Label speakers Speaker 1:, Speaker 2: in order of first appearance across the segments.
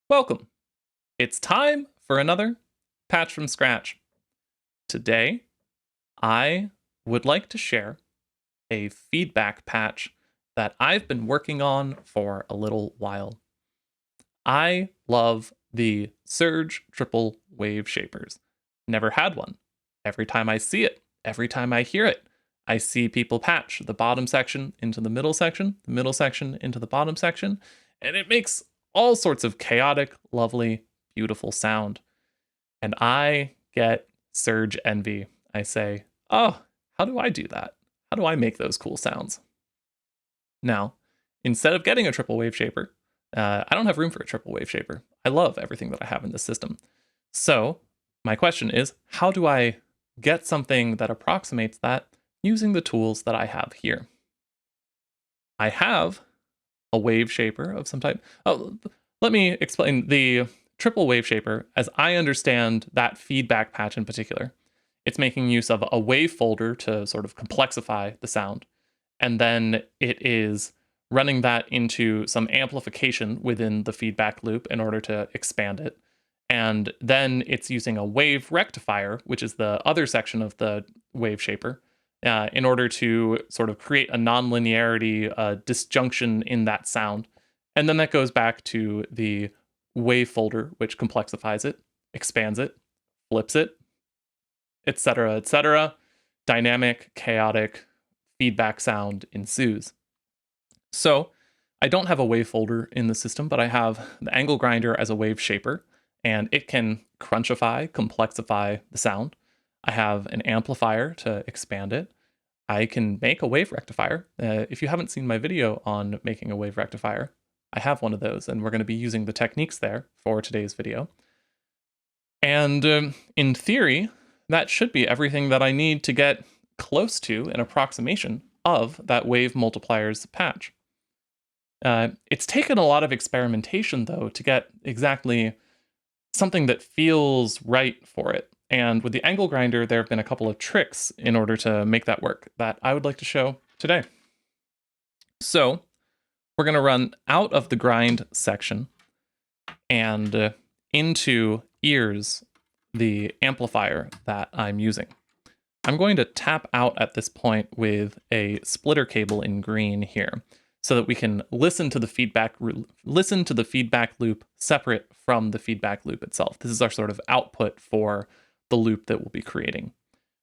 Speaker 1: Welcome. It's time for another patch from scratch. Today, I would like to share a feedback patch that I've been working on for a little while. I love the Serge triple wave shapers. Never had one. Every time I see it, every time I hear it, I see people patch the bottom section into the middle section into the bottom section, and it makes all sorts of chaotic, lovely, beautiful sound. And I get Serge envy. I say, oh, how do I do that? How do I make those cool sounds? Now, instead of getting a triple wave shaper, I don't have room for a triple wave shaper. I love everything that I have in this system. So my question is, how do I get something that approximates that using the tools that I have here? I have a wave shaper of some type. Oh, let me explain the triple wave shaper as I understand that feedback patch in particular. It's making use of a wave folder to sort of complexify the sound. And then it is running that into some amplification within the feedback loop in order to expand it. And then it's using a wave rectifier, which is the other section of the wave shaper, in order to sort of create a nonlinearity disjunction in that sound. And then that goes back to the wave folder, which complexifies it, expands it, flips it, etc., etc. Dynamic, chaotic feedback sound ensues. So I don't have a wave folder in the system, but I have the angle grinder as a wave shaper, and it can crunchify, complexify the sound. I have an amplifier to expand it. I can make a wave rectifier. If you haven't seen my video on making a wave rectifier, I have one of those, and we're going to be using the techniques there for today's video. And in theory, that should be everything that I need to get close to an approximation of that Wave Multipliers patch. It's taken a lot of experimentation, though, to get exactly something that feels right for it. And with the angle grinder, there have been a couple of tricks in order to make that work that I would like to show today. So we're going to run out of the grind section and into ears, the amplifier that I'm using. I'm going to tap out at this point with a splitter cable in green here so that we can listen to the feedback loop separate from the feedback loop itself. This is our sort of output for the loop that we'll be creating.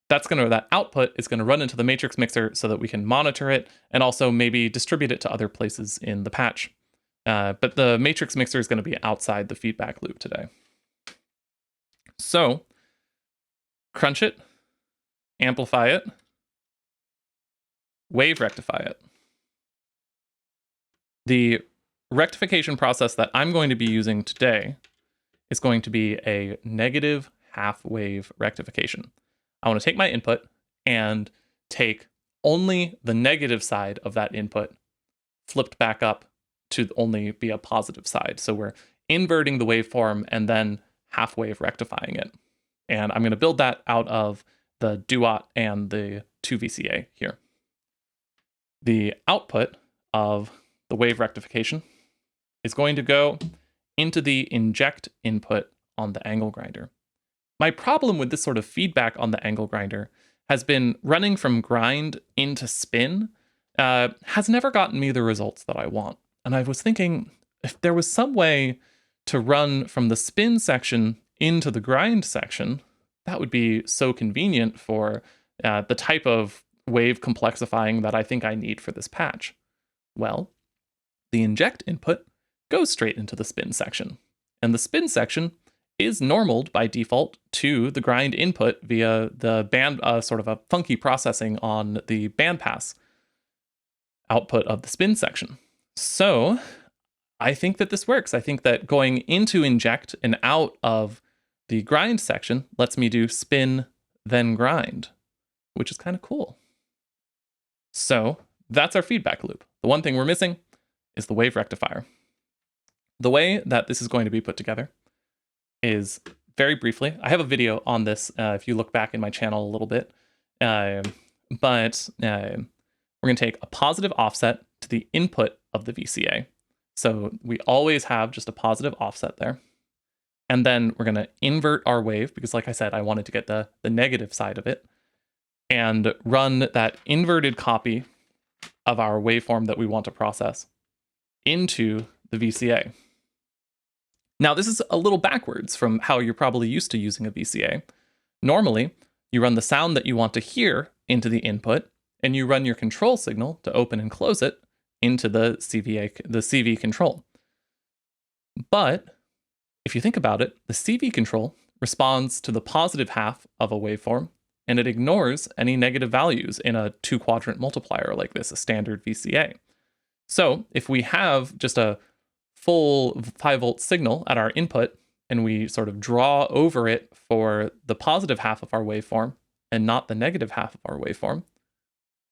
Speaker 1: That output is going to run into the matrix mixer so that we can monitor it and also maybe distribute it to other places in the patch. But the matrix mixer is going to be outside the feedback loop today. So crunch it, amplify it, wave rectify it. The rectification process that I'm going to be using today is going to be a negative half wave rectification. I want to take my input and take only the negative side of that input flipped back up to only be a positive side. So we're inverting the waveform and then half wave rectifying it. And I'm going to build that out of the duot and the 2VCA here. The output of the wave rectification is going to go into the inject input on the angle grinder. My problem with this sort of feedback on the angle grinder has been running from grind into spin has never gotten me the results that I want. And I was thinking if there was some way to run from the spin section into the grind section, that would be so convenient for the type of wave complexifying that I think I need for this patch. Well, the inject input goes straight into the spin section, and the spin section is normaled by default to the grind input via the band, sort of a funky processing on the bandpass output of the spin section. So I think that this works. I think that going into inject and out of the grind section lets me do spin, then grind, which is kind of cool. So that's our feedback loop. The one thing we're missing is the wave rectifier. The way that this is going to be put together is very briefly. I have a video on this if you look back in my channel a little bit. But we're going to take a positive offset to the input of the VCA. So we always have just a positive offset there. And then we're going to invert our wave because, like I said, I wanted to get the negative side of it and run that inverted copy of our waveform that we want to process into the VCA. Now, this is a little backwards from how you're probably used to using a VCA. Normally, you run the sound that you want to hear into the input, and you run your control signal to open and close it into the CV control. But if you think about it, the CV control responds to the positive half of a waveform, and it ignores any negative values in a 2-quadrant multiplier like this, a standard VCA. So if we have just a full 5-volt signal at our input, and we sort of draw over it for the positive half of our waveform and not the negative half of our waveform,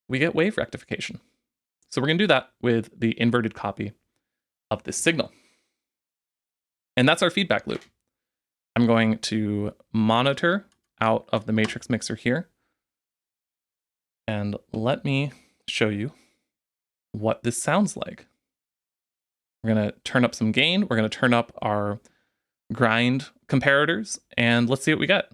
Speaker 1: we get wave rectification. So we're going to do that with the inverted copy of this signal. And that's our feedback loop. I'm going to monitor out of the matrix mixer here. And let me show you what this sounds like. We're going to turn up some gain. We're going to turn up our grind comparators, and let's see what we get.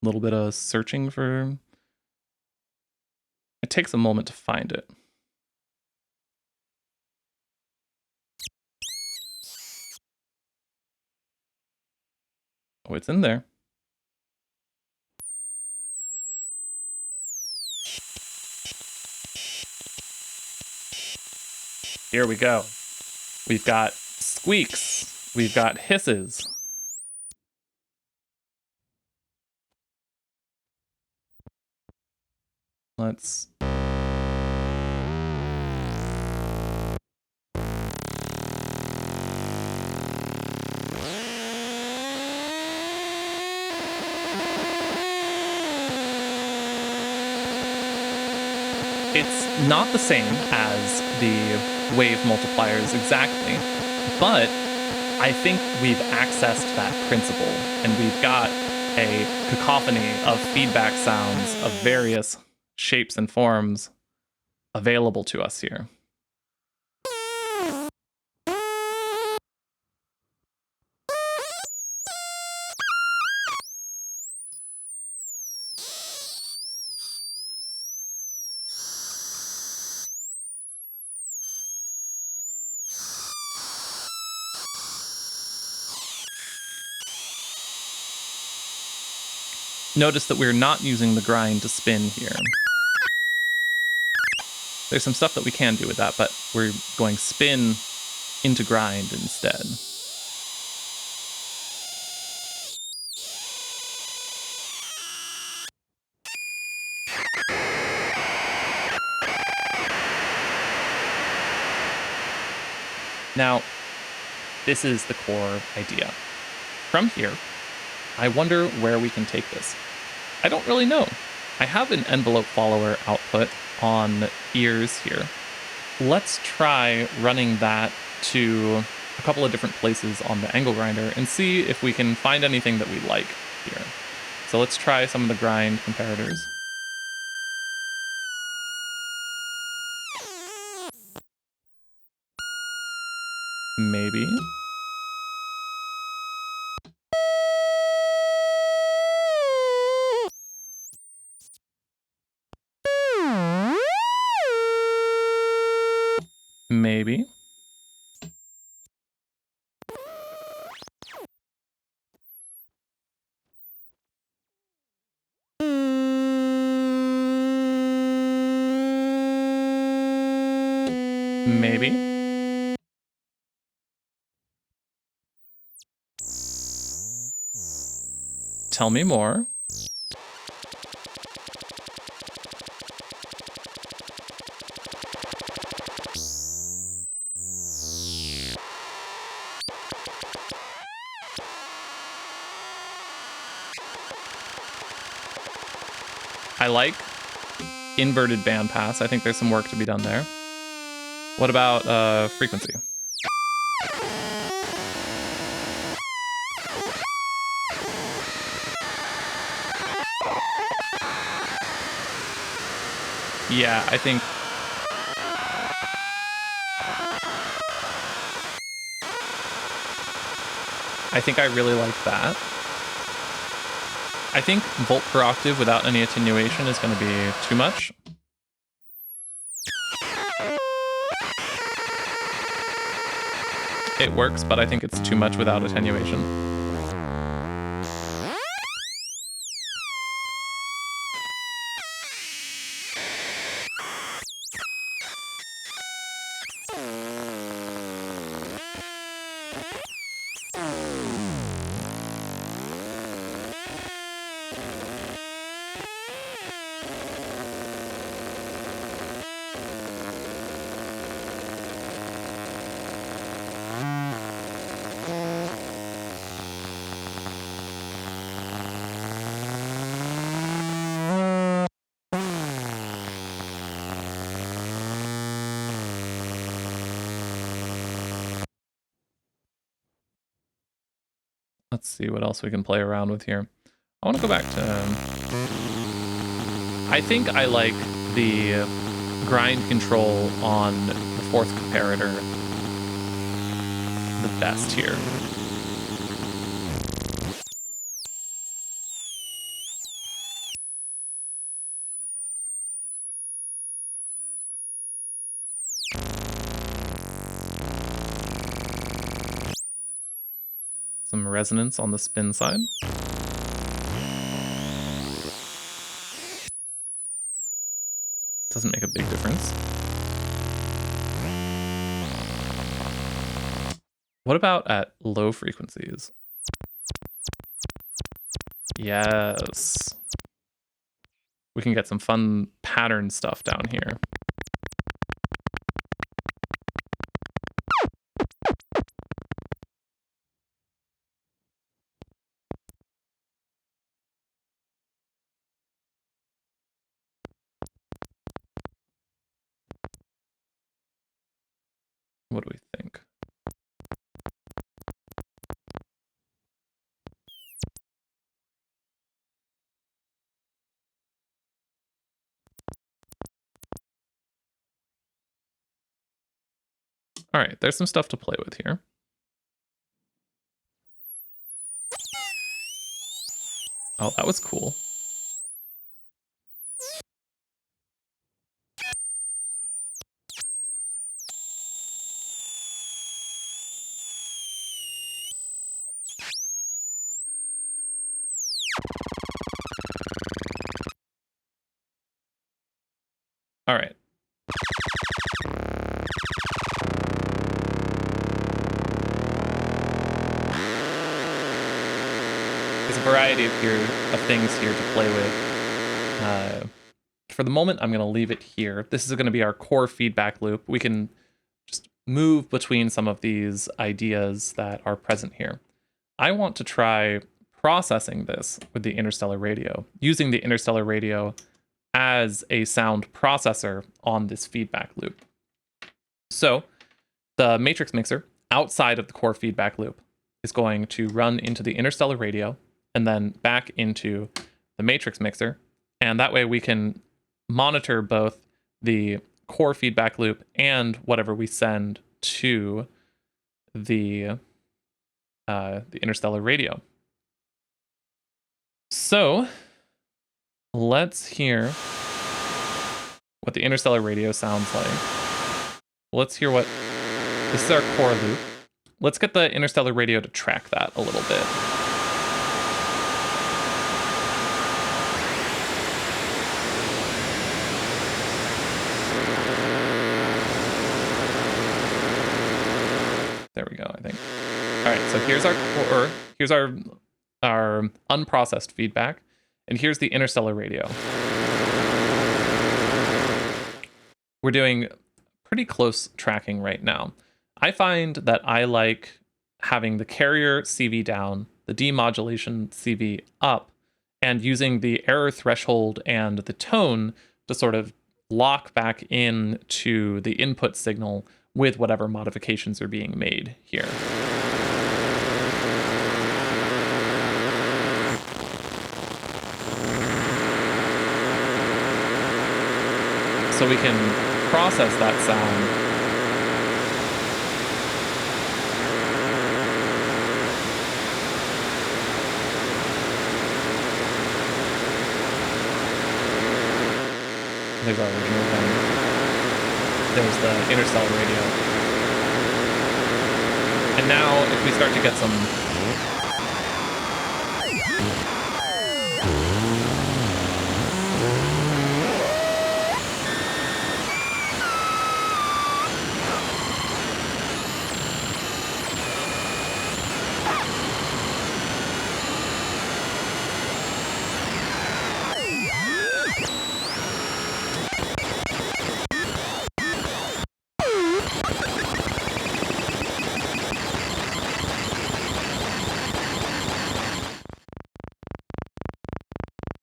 Speaker 1: A little bit of searching for... It takes a moment to find it. Oh, it's in there. Here we go. We've got squeaks. We've got hisses. Let's... It's not the same as the wave multipliers exactly, but I think we've accessed that principle, and we've got a cacophony of feedback sounds of various shapes and forms available to us here. Notice that we're not using the grind to spin here. There's some stuff that we can do with that, but we're going spin into grind instead. Now, this is the core idea. From here, I wonder where we can take this. I don't really know. I have an envelope follower output on ears here. Let's try running that to a couple of different places on the angle grinder and see if we can find anything that we like here. So let's try some of the grind comparators. Maybe. Maybe. Maybe. Tell me more. I like inverted bandpass. I think there's some work to be done there. What about frequency? Yeah, I think I really like that. I think volt per octave without any attenuation is going to be too much. It works, but I think it's too much without attenuation. Let's see what else we can play around with here. I want to go back to... I think I like the grind control on the fourth comparator the best here. Some resonance on the spin side. Doesn't make a big difference. What about at low frequencies? Yes. We can get some fun pattern stuff down here. What do we think? All right, there's some stuff to play with here. Oh, that was cool. All right. There's a variety of things here to play with. For the moment, I'm going to leave it here. This is going to be our core feedback loop. We can just move between some of these ideas that are present here. I want to try processing this with the Interstellar Radio, using the Interstellar Radio as a sound processor on this feedback loop. So the matrix mixer outside of the core feedback loop is going to run into the Interstellar Radio and then back into the matrix mixer. And that way we can monitor both the core feedback loop and whatever we send to the Interstellar Radio. So let's hear what the Interstellar Radio sounds like. Let's hear what... This is our core loop. Let's get the Interstellar Radio to track that a little bit. There we go, I think. All right, so here's our core, here's our unprocessed feedback, and here's the Interstellar Radio. We're doing pretty close tracking right now. I find that I like having the carrier CV down, the demodulation CV up, and using the error threshold and the tone to sort of lock back in to the input signal with whatever modifications are being made here. so we can process that sound. There's our original thing. There's the Interstellar Radio. And now, if we start to get some...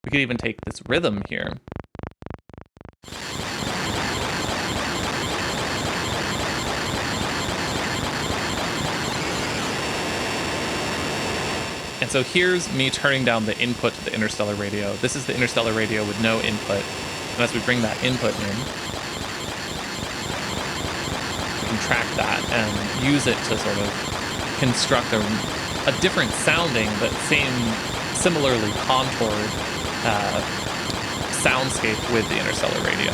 Speaker 1: We could even take this rhythm here. And so here's me turning down the input to the Interstellar Radio. This is the Interstellar Radio with no input. And as we bring that input in, we can track that and use it to sort of construct a different sounding but similarly contoured soundscape with the Interstellar Radio.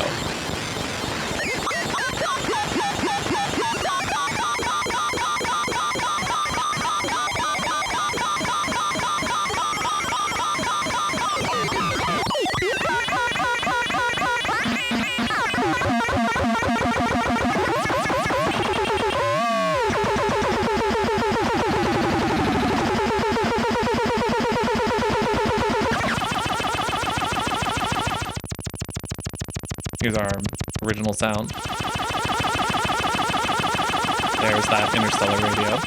Speaker 1: Here's our original sound. There's that Interstellar Radio.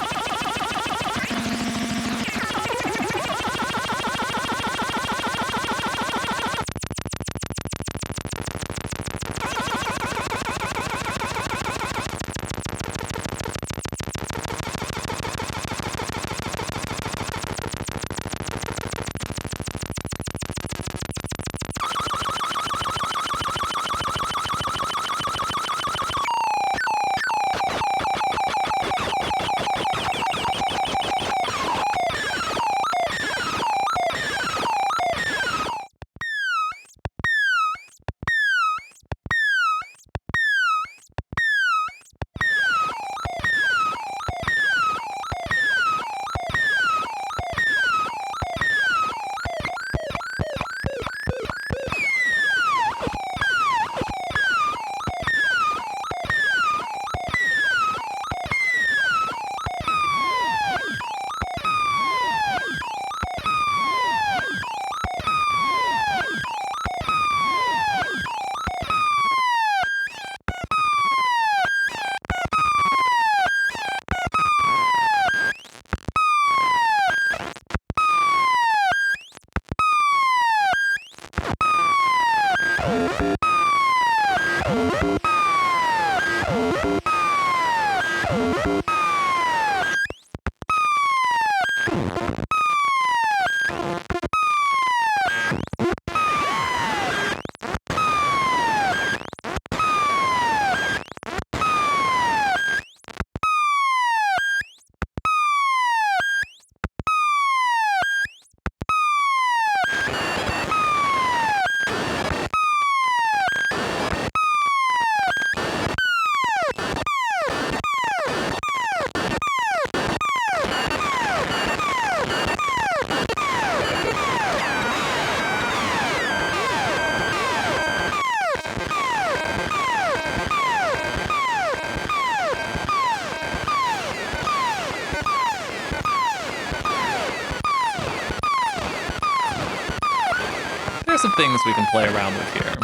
Speaker 1: Some things we can play around with here.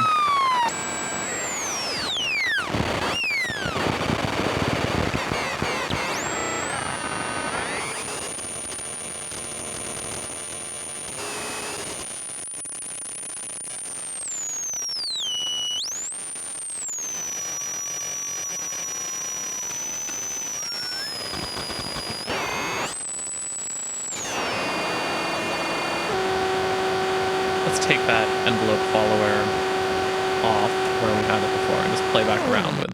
Speaker 1: Let's take that envelope follower off where we had it before and just play back around with.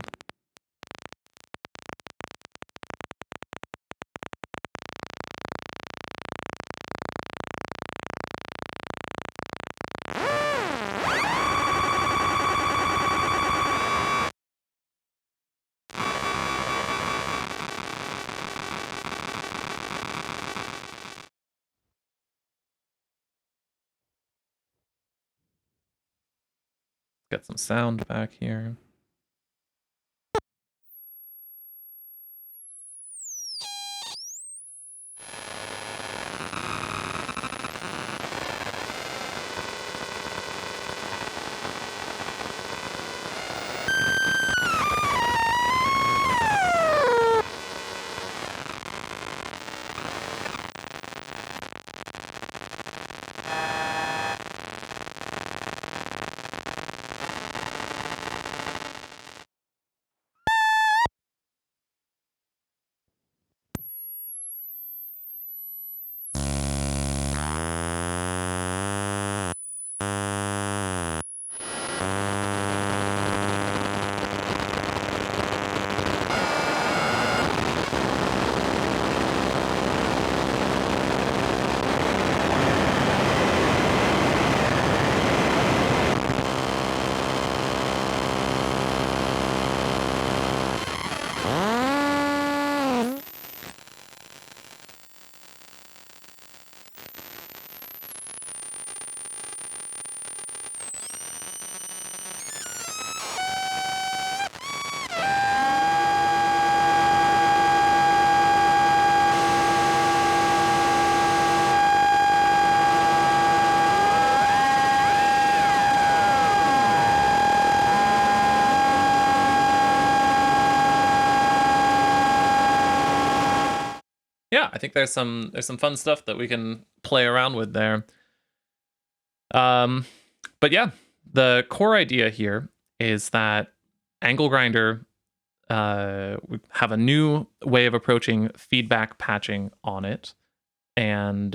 Speaker 1: Get some sound back here. Yeah, I think there's some fun stuff that we can play around with there. But yeah, the core idea here is that Angle Grinder, we have a new way of approaching feedback patching on it, and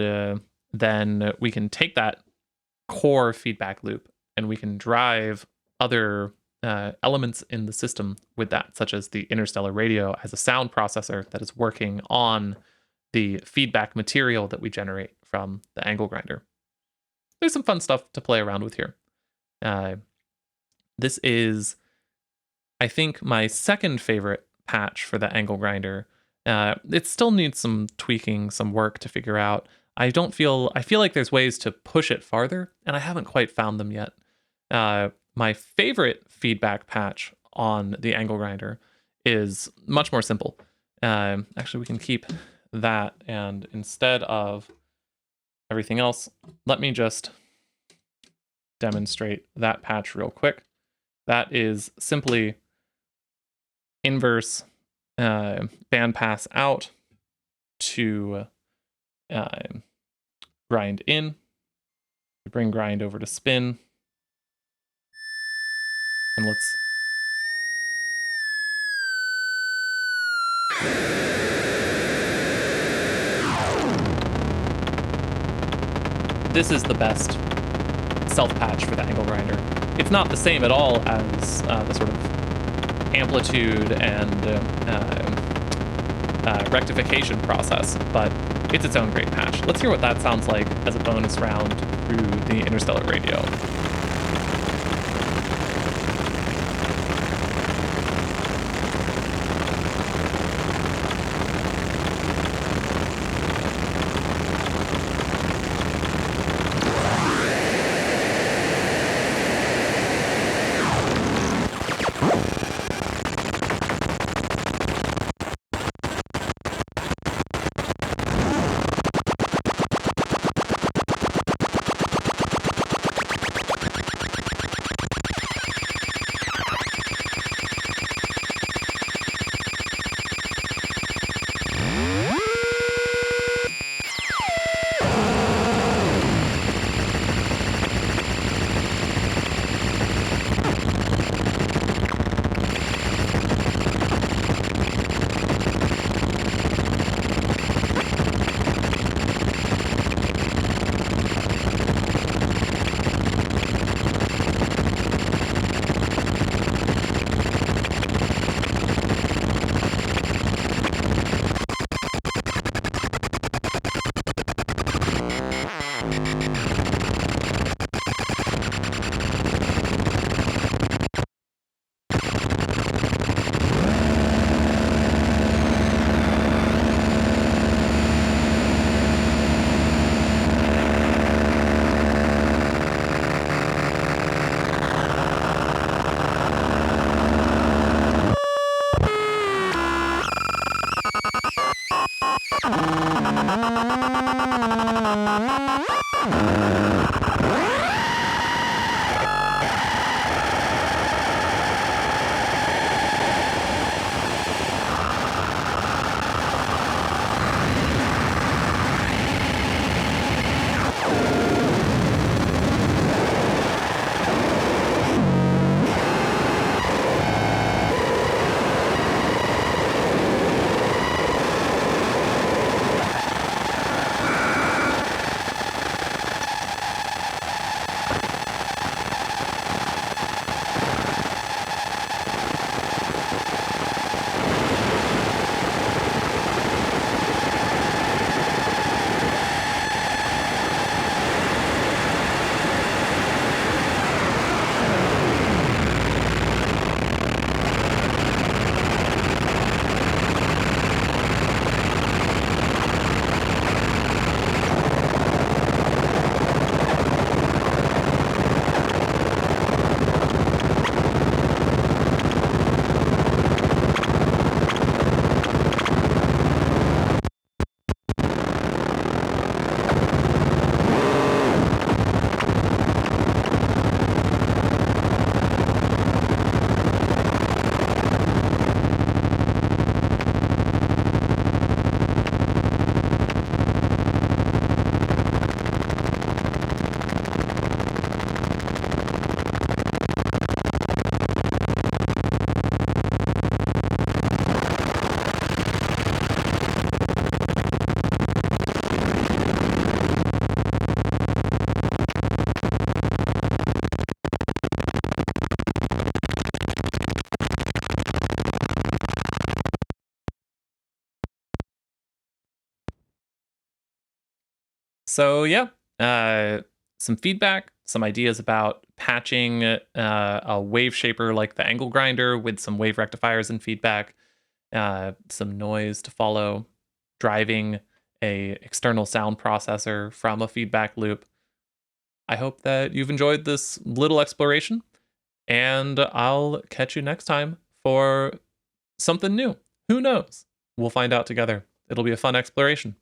Speaker 1: then we can take that core feedback loop and we can drive other elements in the system with that, such as the Interstellar Radio as a sound processor that is working on the feedback material that we generate from the Angle Grinder. There's some fun stuff to play around with here. This is, I think, my second favorite patch for the Angle Grinder. It still needs some tweaking, some work to figure out. I feel like there's ways to push it farther, and I haven't quite found them yet. My favorite feedback patch on the Angle Grinder is much more simple. Actually, we can keep that, and instead of everything else, let me just demonstrate that patch real quick. That is simply inverse bandpass out to grind in. We bring grind over to spin, and let's this is the best self-patch for the Angle Grinder. It's not the same at all as the sort of amplitude and rectification process, but it's its own great patch. Let's hear what that sounds like as a bonus round through the Interstellar Radio. So yeah, some feedback, some ideas about patching a wave shaper like the angle grinder with some wave rectifiers and feedback, some noise to follow, driving a external sound processor from a feedback loop. I hope that you've enjoyed this little exploration, and I'll catch you next time for something new. Who knows? We'll find out together. It'll be a fun exploration.